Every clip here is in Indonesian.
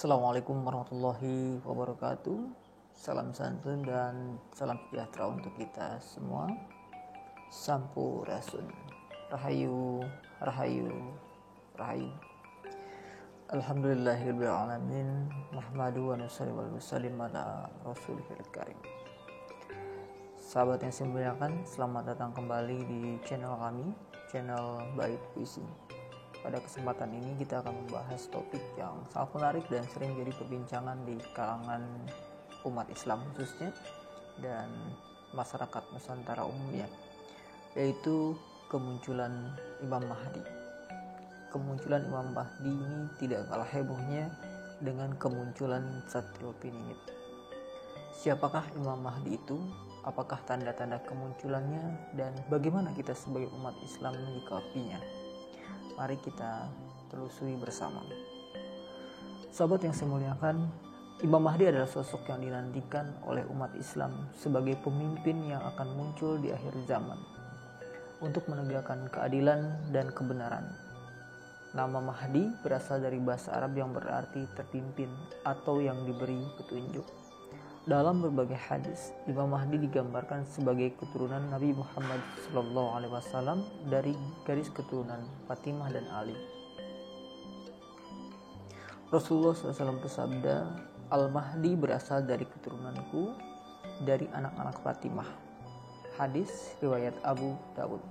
Assalamualaikum warahmatullahi wabarakatuh. Salam santun dan salam sejahtera untuk kita semua. Sampurasun. Rahayu, rahayu, rahayu. Alhamdulillahirabbil alamin. Nahmadu wa nusalli wa nusallim ala rasulihil karim. Sahabat yang saya muliakan, selamat datang kembali di channel kami, channel Bait Puisi. Pada kesempatan ini kita akan membahas topik yang sangat menarik dan sering jadi perbincangan di kalangan umat Islam khususnya dan masyarakat Nusantara umumnya, yaitu kemunculan Imam Mahdi. Kemunculan Imam Mahdi ini tidak kalah hebohnya dengan kemunculan Satrio Piningit. Siapakah Imam Mahdi itu? Apakah tanda-tanda kemunculannya? Dan bagaimana kita sebagai umat Islam menyikapinya? Mari kita telusuri bersama. Sahabat yang saya muliakan, Imam Mahdi adalah sosok yang dinantikan oleh umat Islam sebagai pemimpin yang akan muncul di akhir zaman untuk menegakkan keadilan dan kebenaran. Nama Mahdi berasal dari bahasa Arab yang berarti terpimpin atau yang diberi petunjuk. Dalam berbagai hadis, Imam Mahdi digambarkan sebagai keturunan Nabi Muhammad SAW dari garis keturunan Fatimah dan Ali. Rasulullah SAW bersabda, Al-Mahdi berasal dari keturunanku, dari anak-anak Fatimah. Hadis riwayat Abu Dawud.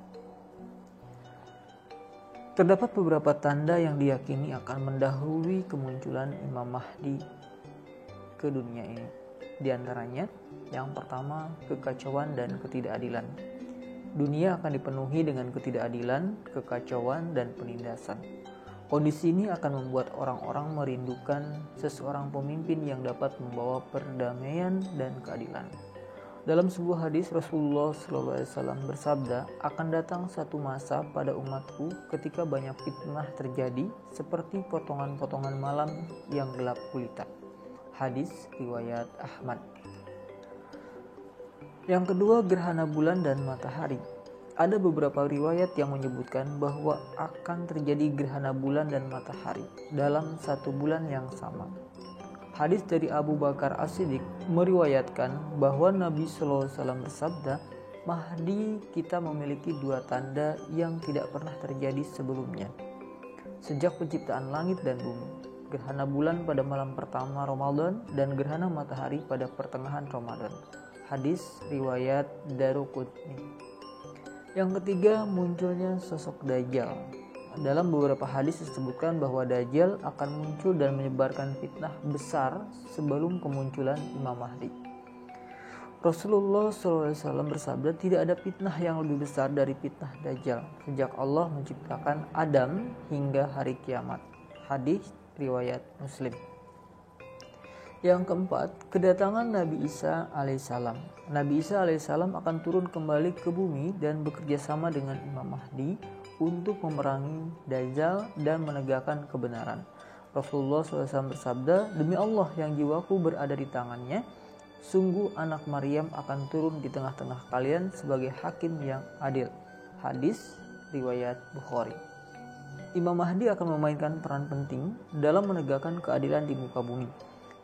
Terdapat beberapa tanda yang diyakini akan mendahului kemunculan Imam Mahdi ke dunia ini. Di antaranya, yang pertama, kekacauan dan ketidakadilan. Dunia akan dipenuhi dengan ketidakadilan, kekacauan, dan penindasan. Kondisi ini akan membuat orang-orang merindukan seseorang pemimpin yang dapat membawa perdamaian dan keadilan. Dalam sebuah hadis, Rasulullah SAW bersabda, akan datang satu masa pada umatku ketika banyak fitnah terjadi seperti potongan-potongan malam yang gelap gulita. Hadis riwayat Ahmad. Yang kedua, gerhana bulan dan matahari. Ada beberapa riwayat yang menyebutkan bahwa akan terjadi gerhana bulan dan matahari dalam satu bulan yang sama. Hadis dari Abu Bakar As-Siddiq meriwayatkan bahwa Nabi SAW bersabda, Mahdi kita memiliki dua tanda yang tidak pernah terjadi sebelumnya sejak penciptaan langit dan bumi. Gerhana bulan pada malam pertama Ramadan dan gerhana matahari pada pertengahan Ramadan. Hadis riwayat Daruqutni. Yang ketiga, munculnya sosok Dajjal. Dalam beberapa hadis disebutkan bahwa Dajjal akan muncul dan menyebarkan fitnah besar sebelum kemunculan Imam Mahdi. Rasulullah SAW bersabda, tidak ada fitnah yang lebih besar dari fitnah Dajjal sejak Allah menciptakan Adam hingga hari kiamat. Hadis riwayat Muslim. Yang keempat, kedatangan Nabi Isa alaihissalam. Nabi Isa alaihissalam akan turun kembali ke bumi dan bekerja sama dengan Imam Mahdi untuk memerangi Dajjal dan menegakkan kebenaran. Rasulullah SAW bersabda, demi Allah yang jiwaku berada di tangannya, sungguh anak Maryam akan turun di tengah-tengah kalian sebagai hakim yang adil. Hadis riwayat Bukhari. Imam Mahdi akan memainkan peran penting dalam menegakkan keadilan di muka bumi.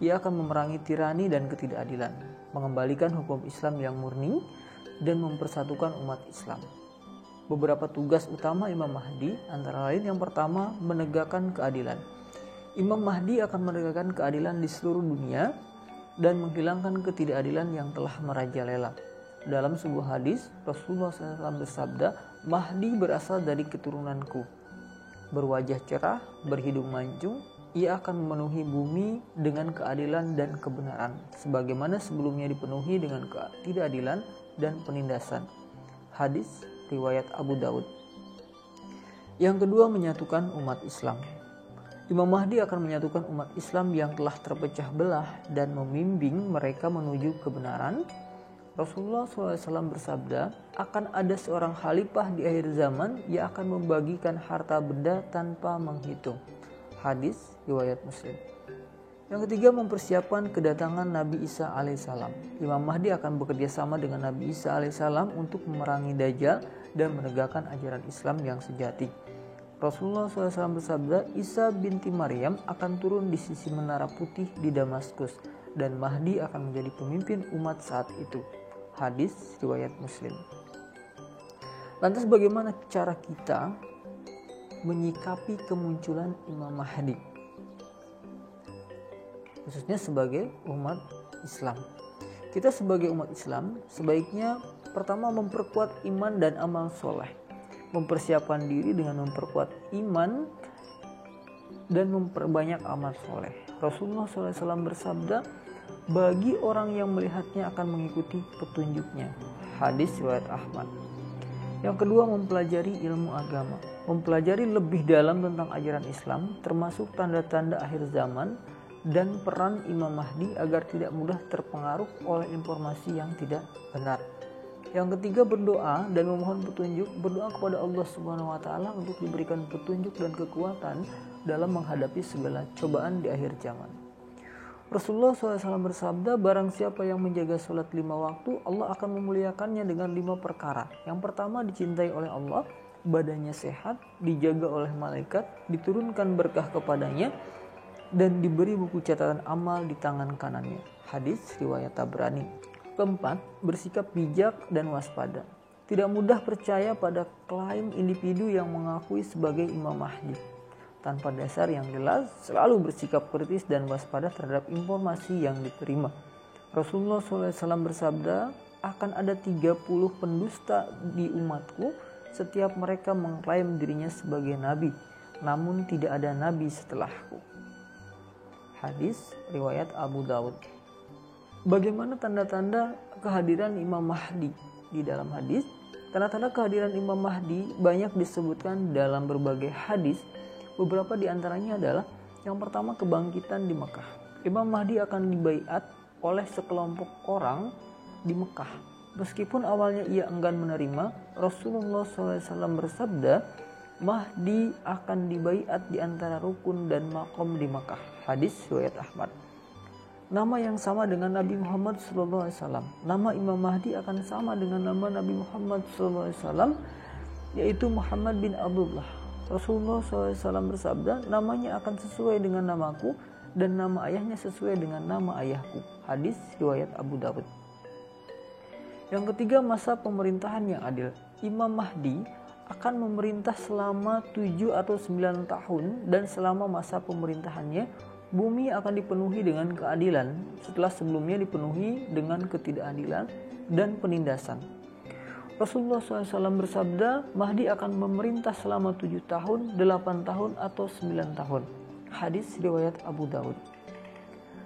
Ia akan memerangi tirani dan ketidakadilan, mengembalikan hukum Islam yang murni, dan mempersatukan umat Islam. Beberapa tugas utama Imam Mahdi antara lain yang pertama, menegakkan keadilan. Imam Mahdi akan menegakkan keadilan di seluruh dunia dan menghilangkan ketidakadilan yang telah merajalela. Dalam sebuah hadis, Rasulullah SAW bersabda, Mahdi berasal dari keturunanku. Berwajah cerah, berhidung mancung, ia akan memenuhi bumi dengan keadilan dan kebenaran, sebagaimana sebelumnya dipenuhi dengan ketidakadilan dan penindasan. Hadis riwayat Abu Dawud. Yang kedua, menyatukan umat Islam. Imam Mahdi akan menyatukan umat Islam yang telah terpecah belah dan membimbing mereka menuju kebenaran. Rasulullah SAW bersabda, akan ada seorang khalifah di akhir zaman yang akan membagikan harta benda tanpa menghitung. Hadis riwayat Muslim. Yang ketiga, mempersiapkan kedatangan Nabi Isa alaihissalam. Imam Mahdi akan bekerja sama dengan Nabi Isa alaihissalam untuk memerangi Dajjal dan menegakkan ajaran Islam yang sejati. Rasulullah SAW bersabda, Isa binti Maryam akan turun di sisi menara putih di Damaskus dan Mahdi akan menjadi pemimpin umat saat itu. Hadis riwayat Muslim. Lantas bagaimana cara kita menyikapi kemunculan Imam Mahdi, khususnya sebagai umat Islam? Kita sebagai umat Islam sebaiknya pertama memperkuat iman dan amal soleh, mempersiapkan diri dengan memperkuat iman dan memperbanyak amal soleh. Rasulullah SAW bersabda, bagi orang yang melihatnya akan mengikuti petunjuknya. Hadis riwayat Ahmad. Yang kedua, mempelajari ilmu agama, mempelajari lebih dalam tentang ajaran Islam, termasuk tanda-tanda akhir zaman dan peran Imam Mahdi agar tidak mudah terpengaruh oleh informasi yang tidak benar. Yang ketiga, berdoa dan memohon petunjuk, berdoa kepada Allah Subhanahu wa taala untuk diberikan petunjuk dan kekuatan dalam menghadapi segala cobaan di akhir zaman. Rasulullah SAW bersabda, barang siapa yang menjaga sholat 5 waktu, Allah akan memuliakannya dengan 5 perkara. Yang pertama, dicintai oleh Allah, badannya sehat, dijaga oleh malaikat, diturunkan berkah kepadanya, dan diberi buku catatan amal di tangan kanannya. Hadis riwayat Tabrani. Keempat, bersikap bijak dan waspada. Tidak mudah percaya pada klaim individu yang mengakui sebagai Imam Mahdi. Tanpa dasar yang jelas, selalu bersikap kritis dan waspada terhadap informasi yang diterima. Rasulullah SAW bersabda, akan ada 30 pendusta di umatku, setiap mereka mengklaim dirinya sebagai nabi, namun tidak ada nabi setelahku. Hadis riwayat Abu Daud. Bagaimana tanda-tanda kehadiran Imam Mahdi? Di dalam hadis, tanda-tanda kehadiran Imam Mahdi banyak disebutkan dalam berbagai hadis. Beberapa di antaranya adalah, yang pertama, kebangkitan di Mekah. Imam Mahdi akan dibaiat oleh sekelompok orang di Mekah. Meskipun awalnya ia enggan menerima, Rasulullah SAW bersabda, Mahdi akan dibaiat di antara rukun dan makom di Makkah. Hadis riwayat Ahmad. Nama yang sama dengan Nabi Muhammad SAW. Nama Imam Mahdi akan sama dengan nama Nabi Muhammad SAW, yaitu Muhammad bin Abdullah. Rasulullah SAW bersabda, namanya akan sesuai dengan namaku dan nama ayahnya sesuai dengan nama ayahku. Hadis riwayat Abu Dawud. Yang ketiga, masa pemerintahan yang adil. Imam Mahdi akan memerintah selama 7 atau 9 tahun dan selama masa pemerintahannya bumi akan dipenuhi dengan keadilan setelah sebelumnya dipenuhi dengan ketidakadilan dan penindasan. Rasulullah SAW bersabda, Mahdi akan memerintah selama 7 tahun, 8 tahun atau 9 tahun. Hadis riwayat Abu Daud.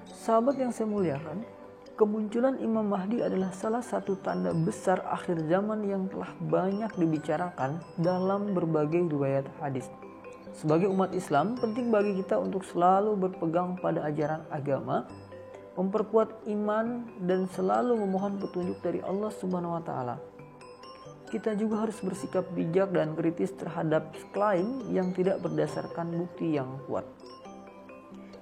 Sahabat yang saya muliakan, kemunculan Imam Mahdi adalah salah satu tanda besar akhir zaman yang telah banyak dibicarakan dalam berbagai riwayat hadis. Sebagai umat Islam, penting bagi kita untuk selalu berpegang pada ajaran agama, memperkuat iman dan selalu memohon petunjuk dari Allah Subhanahu wa taala. Kita juga harus bersikap bijak dan kritis terhadap klaim yang tidak berdasarkan bukti yang kuat.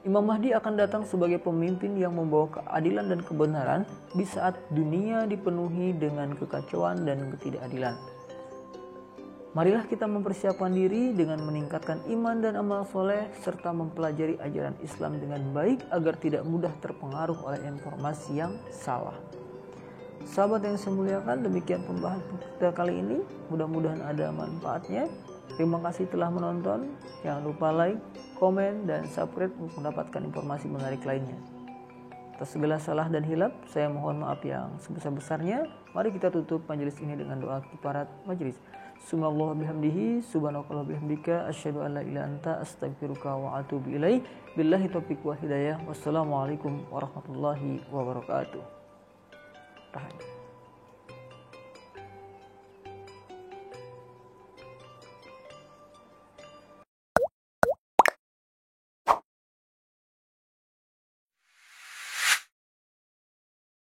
Imam Mahdi akan datang sebagai pemimpin yang membawa keadilan dan kebenaran di saat dunia dipenuhi dengan kekacauan dan ketidakadilan. Marilah kita mempersiapkan diri dengan meningkatkan iman dan amal soleh serta mempelajari ajaran Islam dengan baik agar tidak mudah terpengaruh oleh informasi yang salah. Sahabat yang saya muliakan, demikian pembahasan kita kali ini. Mudah-mudahan ada manfaatnya. Terima kasih telah menonton. Jangan lupa like, komen, dan subscribe untuk mendapatkan informasi menarik lainnya. Atas segala salah dan hilaf, saya mohon maaf yang sebesar-besarnya. Mari kita tutup majelis ini dengan doa kifarat majelis. Subhanallah bihamdihi, subhanakallah bihamdika, asyhadu an la ilaha illa anta, astaghfiruka wa atubu ilaik. Billahi taufiq wa hidayah. Wassalamualaikum warahmatullahi wabarakatuh. Tahan.